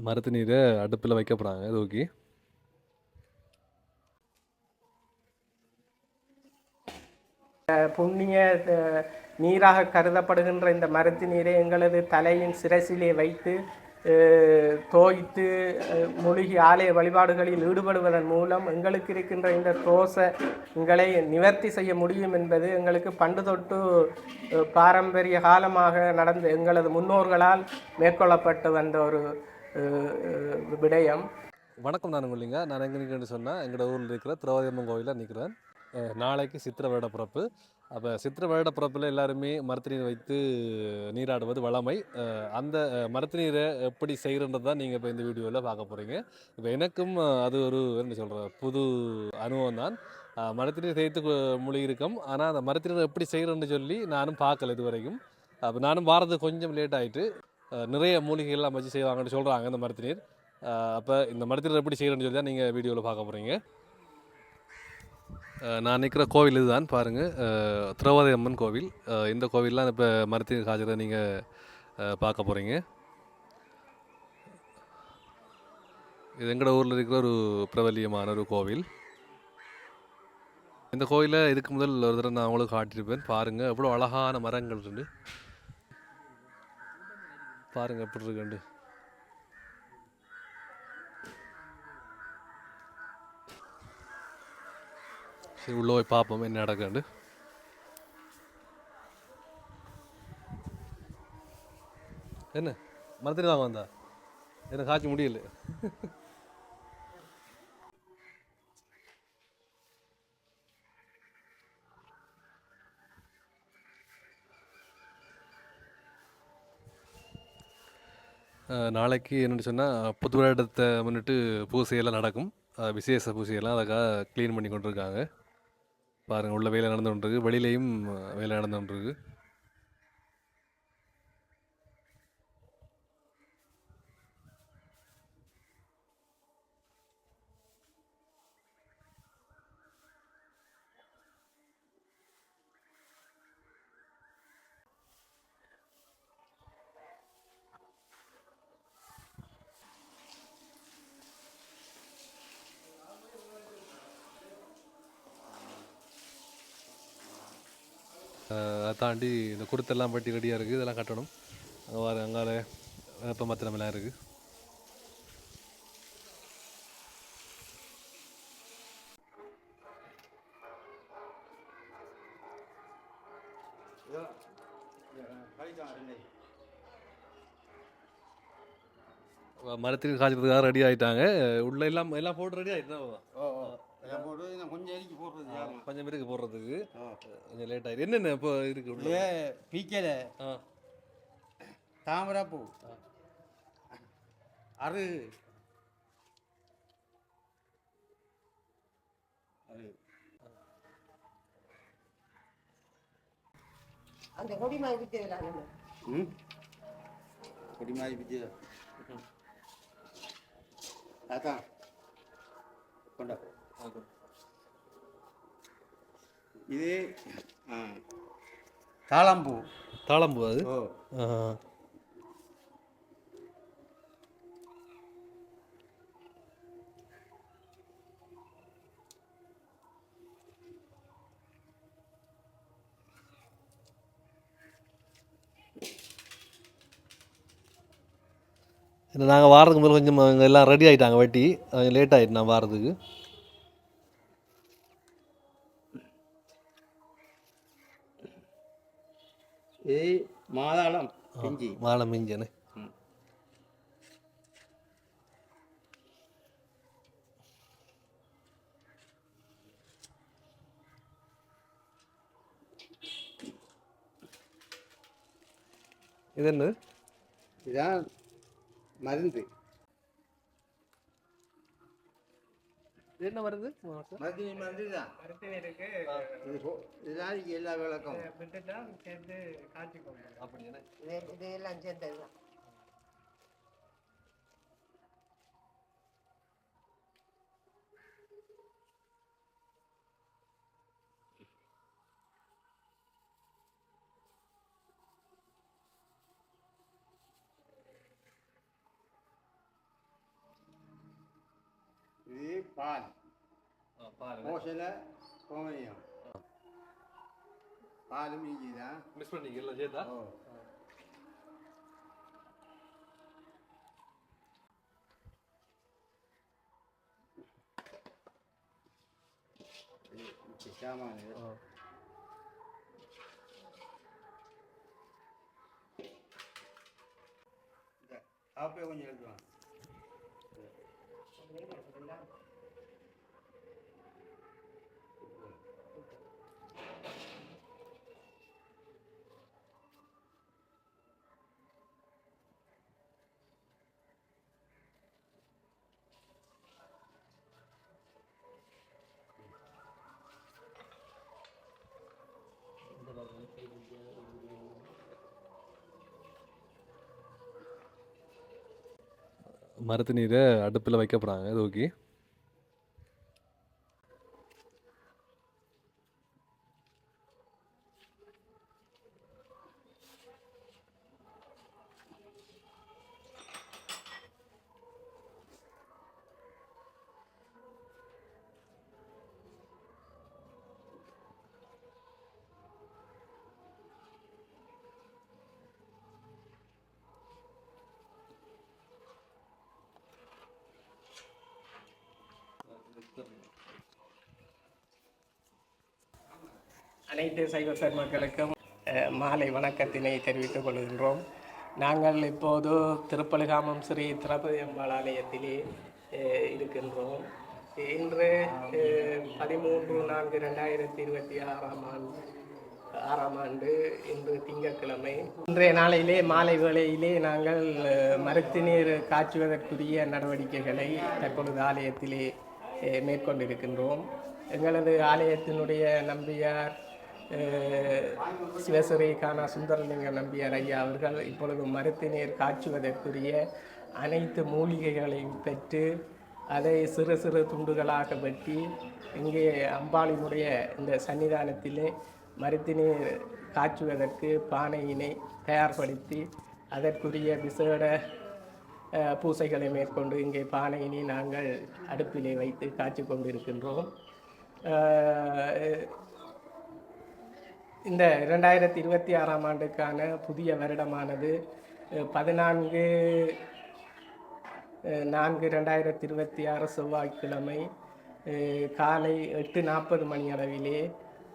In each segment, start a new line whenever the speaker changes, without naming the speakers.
மரத்து நீரை அடுப்பில் வைக்க போகிறாங்க தூக்கி.
புண்ணிய நீராக கருதப்படுகின்ற இந்த மரத்து நீரை எங்களது தலையின் சிரசிலே வைத்து தோய்த்து மூலிகை ஆலய வழிபாடுகளில் ஈடுபடுவதன் மூலம் எங்களுக்கு இருக்கின்ற இந்த தோஷங்களை நிவர்த்தி செய்ய முடியும் என்பது எங்களுக்கு பண்டு தொட்டு பாரம்பரிய காலமாக நடந்த எங்களது முன்னோர்களால் மேற்கொள்ளப்பட்டு வந்த ஒரு விடயம்.
வணக்கம், நான் இல்லைங்க. நான் எங்கே நிற்கிறேன்னு சொன்னால் எங்களோட ஊரில் இருக்கிற திரௌபதியம்மன் கோவிலில் நிற்கிறேன். நாளைக்கு சித்திரை வருட பிறப்பு. அப்போ சித்திரை வருட பிறப்பில் எல்லாருமே மரத்து நீர் வைத்து நீராடுவது வளமை. அந்த மரத்து நீரை எப்படி செய்கிறன்றது தான் நீங்கள் இப்போ இந்த வீடியோவில் பார்க்க போகிறீங்க. இப்போ எனக்கும் அது ஒரு என்ன சொல்கிற புது அனுபவம் தான். மரத்து நீர் தேய்த்து மூழ்கியிருக்கோம். ஆனால் அந்த மரத்து நீரை எப்படி செய்கிறேன்னு சொல்லி நானும் பார்க்கல இது வரைக்கும். அப்போ நானும் வாரது கொஞ்சம் லேட் ஆகிட்டு. நிறைய மூலிகைகள்லாம் வச்சு செய்வாங்கன்னு சொல்கிறாங்க இந்த மரத்து நீர். அப்போ இந்த மரத்தில் எப்படி செய்கிறேன்னு சொல்லி தான் நீங்கள் வீடியோவில் பார்க்க போகிறீங்க. நான் நிற்கிற கோவில் இதுதான் பாருங்கள், திரௌபதி அம்மன் கோவில். இந்த கோவில்லாம் இப்போ மரத்தில் காய்ச்சலை நீங்கள் பார்க்க போகிறீங்க. இது எங்களோட ஊரில் இருக்கிற ஒரு பிரபல்யமான ஒரு கோவில். இந்த கோவிலை இதுக்கு முதல் ஒரு தடவை நான் அவங்களுக்கு காட்டியிருப்பேன். பாருங்கள் எவ்வளோ அழகான மரங்கள் இருந்து பாருங்கள் எப்படி இருக்குண்டு. சரி, உள்ளே போய் பார்ப்போம் என்ன நடக்குது. என்ன மரத்தில் வாங்க வந்தா எனக்கு காய்ச்ச முடியல. நாளைக்கு என்னென்னு சொன்னால் புது வருடத்தை முன்னிட்டு பூசையெல்லாம் நடக்கும். விசேஷ பூசையெல்லாம் அதுக்காக க்ளீன் பண்ணி கொண்டு இருக்காங்க. பாருங்கள், உள்ள வேலை நடந்து கொண்டிருக்கு, வெளியிலையும் வேலை நடந்து கொண்டிருக்கு. அதை தாண்டி இந்த குருத்தெல்லாம் பட்டி ரெடியாக இருக்குது, இதெல்லாம் கட்டணும். அங்கே அங்கால வேப்ப மத்திரமெல்லாம் இருக்குது. மரத்துக்கு காய்ச்சதுக்காக ரெடி ஆகிட்டாங்க. உள்ள எல்லாம் போட்டு ரெடி ஆகிட்டு கொஞ்சம் பேருக்கு போடுறதுக்கு கொஞ்சம் லேட் ஆகிடுது. என்னென்ன இப்போ இருக்கு?
பீக்கல, தாமரைப்பூ, அரு
அந்த கொடி மாதிரி பிச்சைலாம்
கொடி மாதிரி பிச்சை அதான் கொண்டா. இது தாளம்பூ.
தாளம்பூ அது? நாங்கள் வாரதுக்கு முதல்ல கொஞ்சம் எல்லாம் ரெடி ஆகிட்டாங்க, வெட்டி கொஞ்சம் லேட் ஆகிட்டு நான் வாரதுக்கு.
மாதாளம் பிஞ்சி,
மாதாளம் பிஞ்சுன்னு இது என்ன?
இதான் மருந்து.
என்ன வருது?
மருந்து தான். இதுதான் எல்லா விளக்கம்
அப்படி
இதெல்லாம் சேர்ந்ததுதான்.
பால்
பாருங்க
மோசல கோமரியம் பாலும் இஞ்சி தான்.
மிஸ் பண்ணீங்க இல்லை சேர்த்தா
ஓ சாமான் காப்பே கொஞ்சம் எடுத்துவாங்க.
மரத்து நீரை அடுப்பில் வைக்க போகிறாங்க தூக்கி.
அனைத்து சைவ பெருமக்களுக்கும் மாலை வணக்கத்தினை தெரிவித்துக் கொள்கின்றோம். நாங்கள் இப்போது திருப்பலிகாமம் ஸ்ரீ திரௌபதி அம்பாள் ஆலயத்திலே இருக்கின்றோம். இன்று 13/4/2026 ஆண்டு இன்று திங்கட்கிழமை. இன்றைய நாளிலே மாலை வேளையிலே நாங்கள் மருத்து நீர் காய்ச்சுவதற்குரிய நடவடிக்கைகளை தற்பொழுது ஆலயத்திலே மேற்கொண்டிருக்கின்றோம். எங்களது ஆலயத்தினுடைய நம்பியார் சிவஸ்ரீ கானா சுந்தரலிங்க நம்பியார் ஐயா அவர்கள் இப்பொழுது மருத்து நீர் காய்ச்சுவதற்குரிய அனைத்து மூலிகைகளையும் பெற்று அதை சிறு சிறு துண்டுகளாக வெட்டி இங்கே அம்பாளினுடைய இந்த சன்னிதானத்திலே மருத்து நீர் காய்ச்சுவதற்கு பானையினை தயார்படுத்தி அதற்குரிய விசேட பூசைகளை மேற்கொண்டு இங்கே பானையினை நாங்கள் அடுப்பிலே வைத்து காய்ச்சி கொண்டிருக்கின்றோம். இந்த 2026 ஆண்டுக்கான புதிய வருடமானது 14/4/2026 செவ்வாய்க்கிழமை காலை 8:40 மணி அளவிலே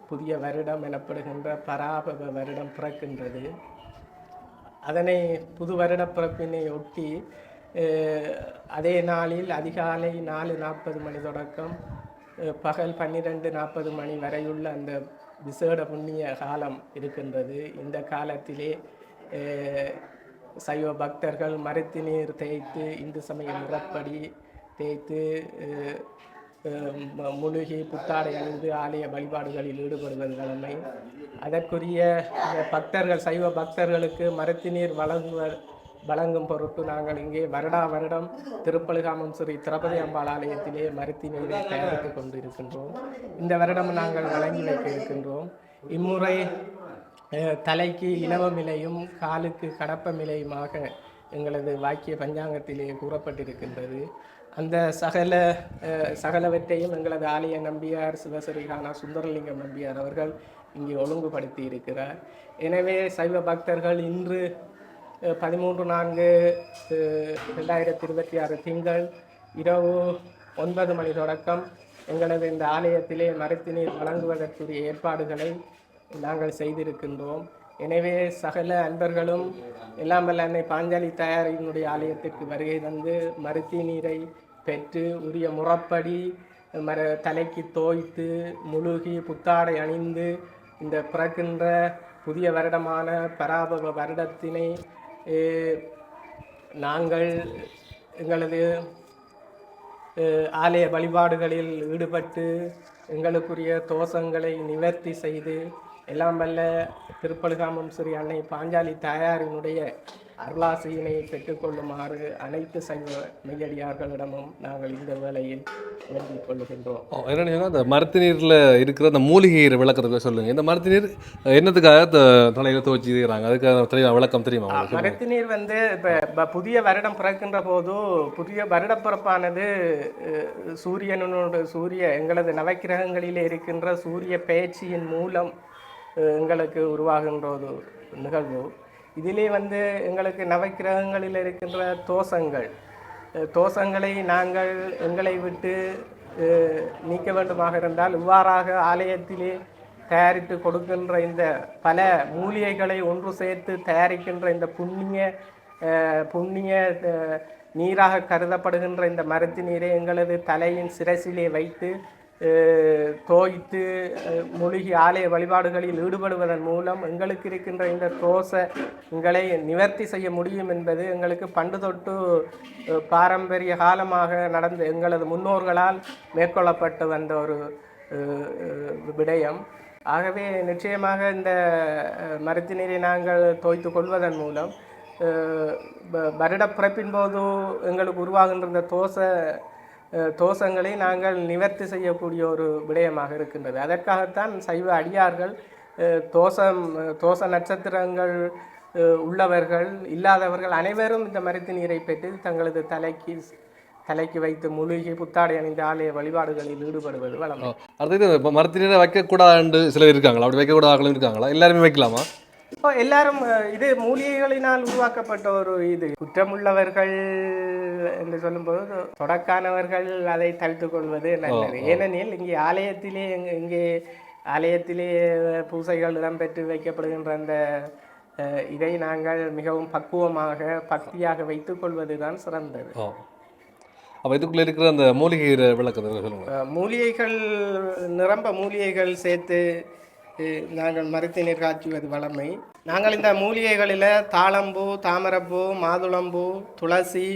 புதிய வருடம் எனப்படுகின்ற பராபவ வருடம் பிறக்கின்றது. அதனை புது வருட பிறப்பினை ஒட்டி அதே நாளில் அதிகாலை 4:40 மணி தொடக்கம் பகல் 12:40 மணி வரையுள்ள அந்த விசேட புண்ணிய காலம் இருக்கின்றது. இந்த காலத்திலே சைவ பக்தர்கள் மருத்து நீர் தேய்த்து இந்து சமய முறைப்படி தேய்த்து முழுகி புத்தாடை அணிந்து ஆலய வழிபாடுகளில் ஈடுபடுவது வழமை. அதற்குரிய பக்தர்கள் சைவ பக்தர்களுக்கு மருத்து நீர் வழங்கும் பொருட்டு நாங்கள் இங்கே வருடம் திருப்பலிகாமம் ஸ்ரீ திரௌபதி அம்பாள் ஆலயத்திலே மருத்து நீரை தயாரித்து கொண்டு இருக்கின்றோம். இந்த வருடம் நாங்கள் வழங்கி வைக்க இருக்கின்றோம். இம்முறை தலைக்கு இலவமிலையும் காலுக்கு கடப்பமிலையுமாக எங்களது வாக்கிய பஞ்சாங்கத்திலே கூறப்பட்டிருக்கின்றது. அந்த சகலவற்றையும் எங்களது ஆலய நம்பியார் சிவஸ்ரீ கானா சுந்தரலிங்கம் நம்பியார் அவர்கள் இங்கே ஒழுங்குபடுத்தி இருக்கிறார். எனவே சைவ பக்தர்கள் இன்று 13/4/2026 திங்கள் இரவு 9 மணி தொடக்கம் எங்களது இந்த ஆலயத்திலே மருத்து நீர் வழங்குவதற்குரிய ஏற்பாடுகளை நாங்கள் செய்திருக்கின்றோம். எனவே சகல அன்பர்களும் எல்லாம் வல்ல அன்னை பாஞ்சாலி தாயாரினுடைய ஆலயத்திற்கு வருகை தந்து மருத்து நீரை பெற்று உரிய முறைப்படி தலைக்கு தோய்த்து முழுகி புத்தாடை அணிந்து இந்த பிறக்கின்ற புதிய வருடமான பராபவ வருடத்தினை நாங்கள் எங்களது ஆலய வழிபாடுகளில் ஈடுபட்டு எங்களுக்குரிய தோஷங்களை நிவர்த்தி செய்து எல்லாம் வல்ல திருப்பலிகாமம் ஸ்ரீ அன்னை பாஞ்சாலி தாயாரினுடைய அருளாசியினை பெற்றுக்கொள்ளுமாறு அனைத்து சைவ மெய்யடியார்களிடமும் நாங்கள் இந்த வேளையில் வேண்டிக் கொள்ளுகின்றோம்.
என்னன்னு சொன்னால் அந்த மரத்து நீரில் இருக்கிற அந்த மூலிகை விளக்கத்துக்கு சொல்லுங்கள். இந்த மரத்து நீர் என்னத்துக்காக தலையில் துவச்சி இருக்கிறாங்க, அதுக்காக தெளிவாக விளக்கம் தெரியுமா உங்களுக்கு?
மரத்து நீர் வந்து இப்போ புதிய வருடம் பிறக்கின்ற போது புதிய வருடப்பிறப்பானது சூரிய எங்களது நவக்கிரகங்களிலே இருக்கின்ற சூரிய பெயர்ச்சியின் மூலம் எங்களுக்கு உருவாகின்ற ஒரு நிகழ்வு. இதிலே வந்து எங்களுக்கு நவக்கிரகங்களில் இருக்கின்ற தோஷங்களை நாங்கள் எங்களை விட்டு நீக்க வேண்டுமாக இருந்தால் இவ்வாறாக ஆலயத்திலே தயாரித்து கொடுக்கின்ற இந்த பல மூலிகைகளை ஒன்று சேர்த்து தயாரிக்கின்ற இந்த புண்ணிய நீராக கருதப்படுகின்ற இந்த மரத்து நீரை எங்களது தலையின் சிரசிலே வைத்து தோய்த்து மூலிகை ஆலய வழிபாடுகளில் ஈடுபடுவதன் மூலம் எங்களுக்கு இருக்கின்ற இந்த தோஷங்களை நிவர்த்தி செய்ய முடியும் என்பது எங்களுக்கு பண்டு தொட்டு பாரம்பரிய காலமாக நடந்த எங்களது முன்னோர்களால் மேற்கொள்ளப்பட்டு வந்த ஒரு விடயம். ஆகவே நிச்சயமாக இந்த மரத்து நீரை நாங்கள் தோய்த்து கொள்வதன் மூலம் வருடப்பிறப்பின் போது எங்களுக்கு உருவாகின்ற இந்த தோஷங்களை நாங்கள் நிவர்த்தி செய்யக்கூடிய ஒரு விடயமாக இருக்கின்றது. அதற்காகத்தான் சைவ அடியார்கள் தோஷ நட்சத்திரங்கள் உள்ளவர்கள் இல்லாதவர்கள் அனைவரும் இந்த மரத்து நீரை பெற்று தங்களது தலைக்கு வைத்து மூலிகை புத்தாடை அணிந்த ஆலய வழிபாடுகளில் ஈடுபடுவது வழக்கம்.
அடுத்தது மரத்து நீரை வைக்கக்கூடாது சிலர் இருக்காங்களா? அப்படி வைக்கக்கூடாது இருக்காங்களா? எல்லாருமே வைக்கலாமா?
இப்போ எல்லாரும் இது மூலிகைகளினால் உருவாக்கப்பட்ட ஒரு இது குற்றமுள்ளவர்கள் என்று சொல்லும்போது தொடக்கானவர்கள் அதை தவிர்த்து கொள்வது நல்லது. ஏனெனில் இங்கே ஆலயத்திலே பூசைகள் இடம்பெற்று வைக்கப்படுகின்ற அந்த இதை நாங்கள் மிகவும் பக்குவமாக பக்தியாக வைத்துக் கொள்வதுதான் சிறந்தது.
அப்போ இதுக்குள்ளே இருக்கிற அந்த மூலிகை விளக்கத்தை சொல்லுங்கள்.
மூலிகைகள் நிரம்ப மூலிகைகள் சேர்த்து நாங்கள் மரத்து நீர் காய்ச்சுவது வழமை. நாங்கள் இந்த மூலிகைகளில் தாளம்பூ, தாமரப்பூ, மாதுளம்பூ, துளசி,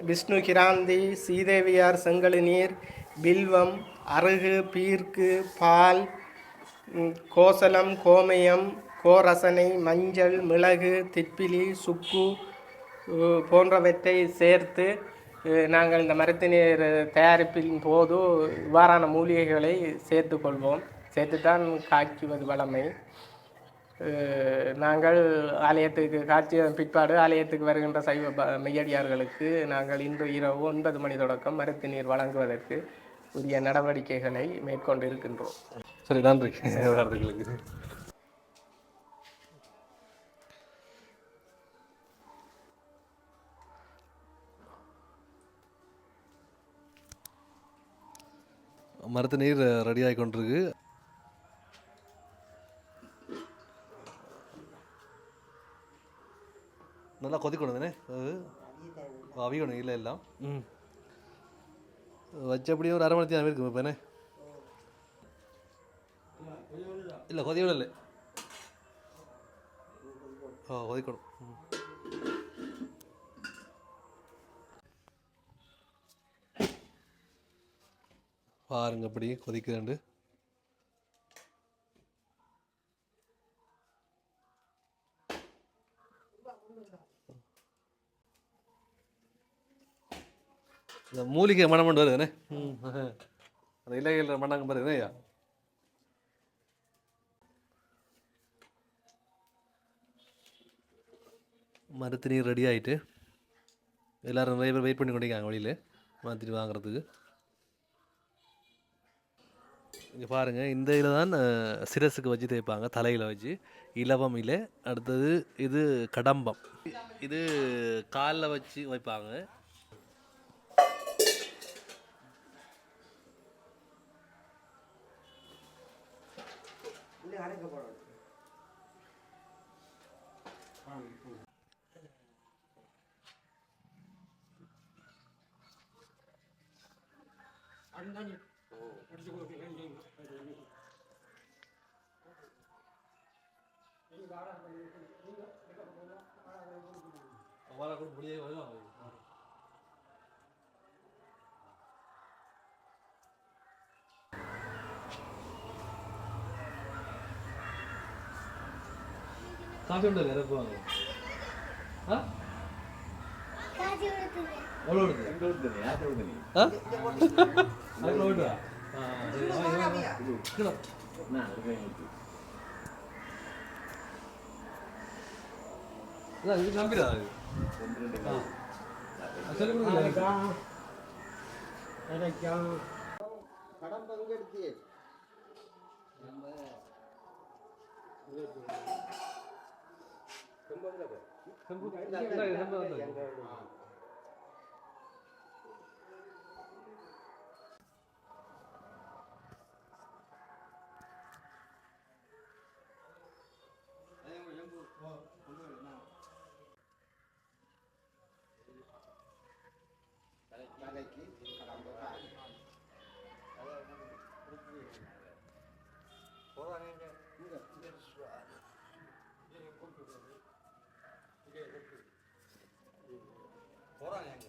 விஷ்ணு கிராந்தி, சீதேவியார் செங்கழு நீர், பில்வம், அருகு, பீர்க்கு, பால், கோசலம், கோமயம், கோரசனை, மஞ்சள், மிளகு, திப்பிலி, சுக்கு போன்றவற்றை சேர்த்து நாங்கள் இந்த மரத்து நீர் தயாரிப்பின் போது இவ்வாறான மூலிகைகளை சேர்த்து கொள்வோம். சேர்த்துத்தான் காய்ச்சுவது வழமை. நாங்கள் ஆலயத்துக்கு காய்ச்சிய பிற்பாடு ஆலயத்துக்கு வருகின்ற சைவ மெய்யடியார்களுக்கு நாங்கள் இன்று இரவு 9 மணி தொடக்கம் மரத்து நீர் வழங்குவதற்கு உரிய நடவடிக்கைகளை மேற்கொண்டு இருக்கின்றோம்.
சரி, நன்றி. வார்த்தைகளுக்கு மரத்து நீர் ரெடி ஆகி கொண்டிருக்கு. நல்லா கொதிக்கணும் தானே? அவிக்கணும் இல்லை எல்லாம் வச்சபடியும் ஒரு 1/2 மணி நேரம் இருக்கும். இப்போ என்ன இல்லை கொதிக்கணும் இல்லை கொதிக்கணும். பாருங்க அப்படி கொதிக்குதுண்டு. இந்த மூலிகை மனம் கொண்டு வருதுண்ணே. அந்த இலைகள் மண்ணாங்க பாருங்க ஐயா. மரத்து நீர் ரெடி ஆகிட்டு எல்லோரும் நிறைய பேர் வெயிட் பண்ணி கொண்டிருக்காங்க வெளியில் மாற்றிட்டு வாங்குறதுக்கு. இங்கே பாருங்கள், இந்த இதில் தான் சிரசுக்கு வச்சு தேய்ப்பாங்க, தலையில் வச்சு. இலவம் இலை. அடுத்தது இது கடம்பம், இது காலில் வச்சு வைப்பாங்க. காஃபி உண்டு இறக்குவாங்க. எவ்வளோ கொடுத்து ஆ அதுக்குள்ள ஓட்டுவா கிலோ இது நம்பிடா சொல்லி கொடுக்கல
படம் பங்கெடுத்து நாளைக்கு
போறாங்க